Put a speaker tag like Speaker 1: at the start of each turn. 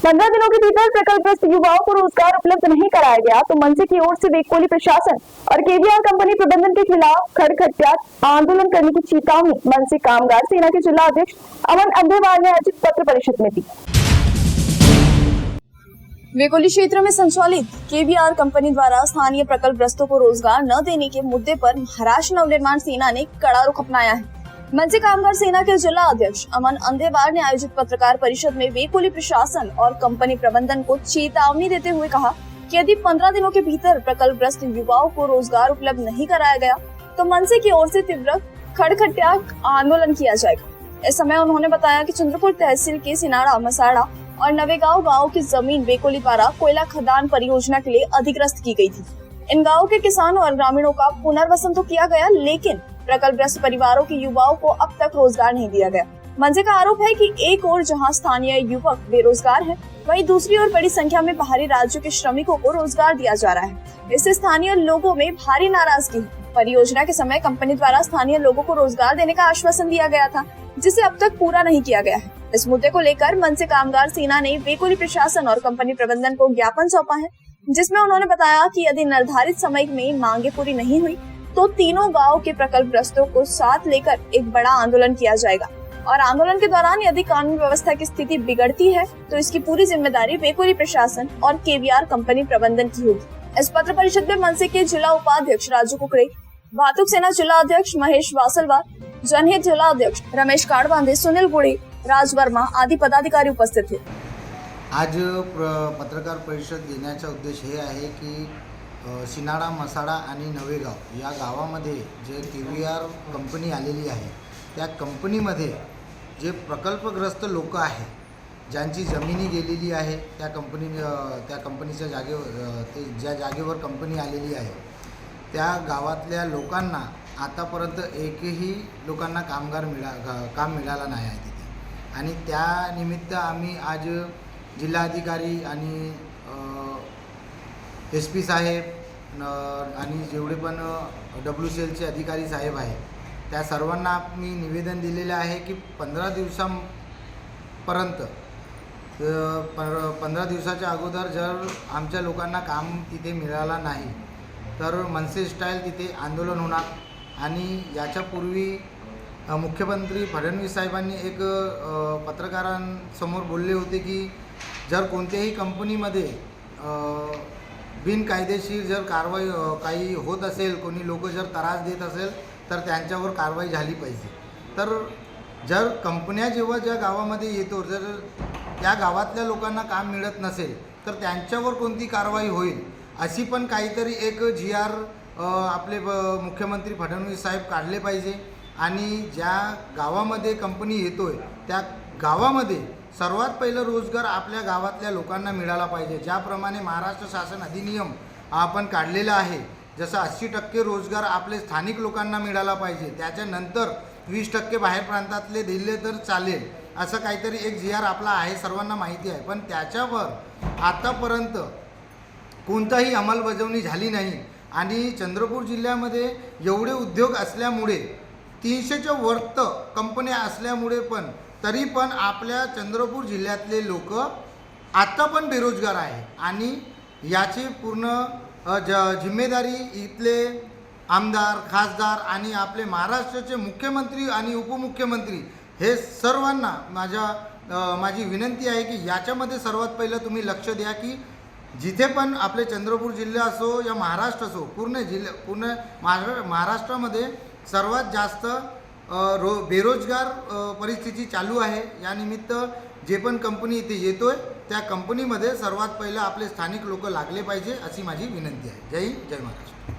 Speaker 1: 15 दिनों के भीतर प्रकल्पग्रस्त युवाओं को रोजगार उपलब्ध नहीं कराया गया तो मनसे की ओर से वेकोली प्रशासन और केवीआर कंपनी प्रबंधन के खिलाफ खड़खटिया आंदोलन करने की चेतावनी मनसे कामगार सेना के जिला अध्यक्ष अमन अंधेवाल ने आयोजित पत्र परिषद में दी।
Speaker 2: वेकोली क्षेत्र में संचालित केवीआर कंपनी द्वारा स्थानीय प्रकल्पग्रस्तों को रोजगार न देने के मुद्दे पर महाराष्ट्र नवनिर्माण सेना ने कड़ा रुख अपनाया है। मनसे कामगार सेना के जिला अध्यक्ष अमन अंधेवाल ने आयोजित पत्रकार परिषद में वेकोली प्रशासन और कंपनी प्रबंधन को चेतावनी देते हुए कहा कि यदि 15 दिनों के भीतर प्रकल्पग्रस्त युवाओं को रोजगार उपलब्ध नहीं कराया गया तो मनसे की ओर से तीव्र खड़खटिया आंदोलन किया जाएगा। इस समय उन्होंने बताया कि चंद्रपुर तहसील के सिनाड़ा, मसाड़ा और नवेगांव गाँव की जमीन वेकोली द्वारा कोयला खदान परियोजना के लिए अधिग्रस्त की गयी थी। इन गाँव के किसानों और ग्रामीणों का पुनर्वसन तो किया गया, लेकिन प्रकल्पग्रस्त परिवारों के युवाओं को अब तक रोजगार नहीं दिया गया। मनसे का आरोप है कि एक ओर जहां स्थानीय युवक बेरोजगार हैं, वहीं दूसरी ओर बड़ी संख्या में बाहरी राज्यों के श्रमिकों को रोजगार दिया जा रहा है। इससे स्थानीय लोगों में भारी नाराजगी है। परियोजना के समय कंपनी द्वारा स्थानीय लोगों को रोजगार देने का आश्वासन दिया गया था, जिसे अब तक पूरा नहीं किया गया है। इस मुद्दे को लेकर मनसे कामगार सेना ने वेकोली प्रशासन और कंपनी प्रबंधन को ज्ञापन सौंपा है, जिसमें उन्होंने बताया कि यदि निर्धारित समय में मांगे पूरी नहीं हुई तो तीनों गांव के प्रकल्पग्रस्तों को साथ लेकर एक बड़ा आंदोलन किया जाएगा और आंदोलन के दौरान यदि कानून व्यवस्था की स्थिति बिगड़ती है तो इसकी पूरी जिम्मेदारी वेकोली प्रशासन और केवीआर कंपनी प्रबंधन की होगी। इस पत्र परिषद में मनसे के जिला उपाध्यक्ष राजू कुकरे, भातुक सेना जिला अध्यक्ष महेश वासलवार, जनहित जिला अध्यक्ष रमेश काड़बांधे, सुनील गुड़े, राज वर्मा आदि पदाधिकारी उपस्थित थे।
Speaker 3: आज पत्रकार परिषद देण्याचा उद्देश हे आहे की सिनाडा, मसाडा आणि नवेगाव या गावामध्ये जे केवीआर कंपनी आलेली आहे त्या कंपनीमध्ये जे प्रकल्पग्रस्त लोक आहे ज्यांची जमिनी गेलेली आहे त्या कंपनीच्या जागेवर ते ज्या जागेवर कंपनी आलेली आहे त्या गावातल्या लोकांना आतापर्यंत एकही लोकांना काम मिळाला नाही आहे तिथे आणि त्या निमित्त आम्ही आज जिल्हाधिकारी आणि SP साहेब आणि जेवढे पण WCLचे अधिकारी साहेब आहे त्या सर्वांना मी निवेदन दिलेले आहे की 15 दिवसांपर्यंत 15 दिवसाच्या अगोदर जर आमच्या लोकांना काम तिथे मिळाला नाही तर मनसे स्टाईल तिथे आंदोलन होणार। आणि याच्यापूर्वी मुख्यमंत्री फडणवीस साहेबांनी एक पत्रकारांसमोर बोलले होते की जर कोणत्याही कंपनीमध्ये बिनकायदेशीर जर कारवाई काही होत असेल, कोणी लोक जर त्रास देत असेल तर त्यांच्यावर कारवाई झाली पाहिजे। तर जर कंपन्या जेव्हा ज्या गावामध्ये येतो जर त्या गावातल्या लोकांना काम मिळत नसेल तर त्यांच्यावर कोणती कारवाई होईल अशी पण काहीतरी एक GR आपले मुख्यमंत्री फडणवीस साहेब काढले पाहिजे। आणि ज्या गावामध्ये कंपनी येतोय त्या गावामध्ये सर्वात पहिलं रोजगार आपल्या गावातल्या लोकांना मिळाला पाहिजे। ज्याप्रमाणे महाराष्ट्र शासन अधिनियम आपण काढलेला आहे, जसं 80% रोजगार आपले स्थानिक लोकांना मिळाला पाहिजे, त्याच्यानंतर 20% बाहेर प्रांतातले दिले तर चालेल, असं काहीतरी एक GR आपला आहे, सर्वांना माहिती आहे। पण त्याच्यावर आतापर्यंत कोणताही अंमलबजावणी झाली नाही। आणि चंद्रपूर जिल्ह्यामध्ये एवढे उद्योग असल्यामुळे 300च्या वरत कंपन्या असल्यामुळे पण तरी पण आपल्या चंद्रपूर जिल्ह्यातले लोक आता पण बेरोजगार आहे। आणि याची पूर्ण जिम्मेदारी इथले आमदार, खासदार आणि आपले महाराष्ट्राचे मुख्यमंत्री आणि उपमुख्यमंत्री हे सर्वांना माझी विनंती आहे की याच्यामध्ये सर्वात पहिलं तुम्ही लक्ष द्या की जिथे पण आपले चंद्रपूर जिल्हा असो या महाराष्ट्र असो पूर्ण महाराष्ट्रामध्ये सर्वात जास्त बेरोजगार परिस्थिती चालू आहे। या निमित्त जे पण कंपनी इथे येतोय त्या कंपनीमध्ये सर्वात पहिलं आपले स्थानिक लोक लागले पाहिजे अशी माझी विनंती आहे। जय हिंद, जय महाराष्ट्र।